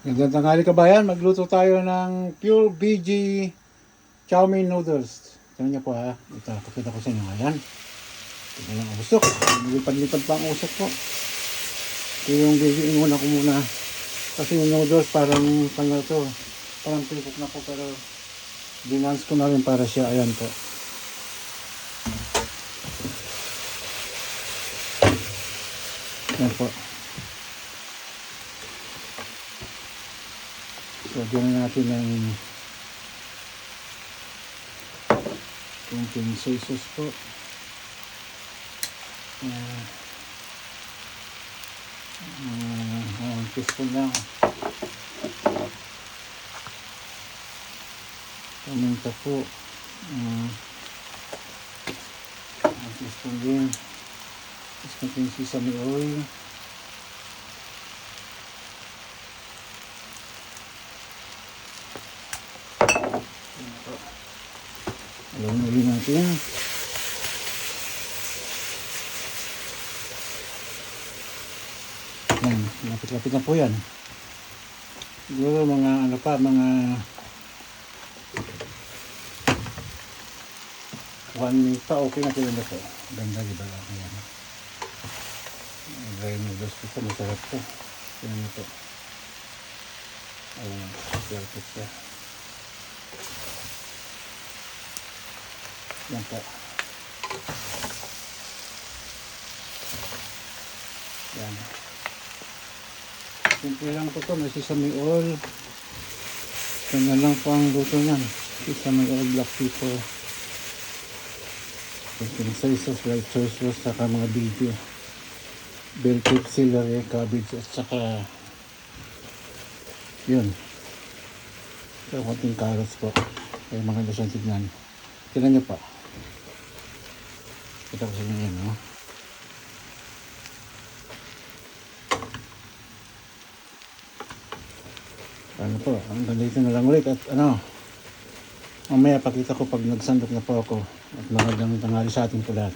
Gandang tanghali kabayan, magluto tayo ng pure VG chow mein noodles. Tignan niyo po ha, ito, pakita ko sa inyo. Ayan, tignan ang usok, lipad-lipad pa ang usok po. Ito yung VG, inuna ko muna. Kasi yung noodles parang, parang tipok na po, pero dinance ko na rin para siya. Ayan po. Ayan po. So, gawin natin ng konting soy sauce po. 1 teaspoon lang. Paminta po. 1 teaspoon din. Tapos konting sesame oil. Alam ulit natin. Yan, lapit-lapit na po yan. Siguro mga ano pa, mga 1 minute pa, okay na sila na po. Ganda, diba? Ayan. Dry noodles po, masarap po. Yan na po. Ayan, perfect siya. Yan po. Yan. Simple lang po ito. May sesame oil. Ganyan lang po ang luto niyan. Sesame oil, black pepper. Konting soy sauce, white soy sauce, saka mga video. Bell pepper, celery, cabbage, at saka yun. So, konting carrots po. Kaya maganda siyang tignan. Tignan niyo pa. Kita ko sa inyo yan, no? Ano po, ang ganito na lang ulit at ano, mamaya pakita ko pag nagsandok na po ako at magandang tanghali sa ating po lahat.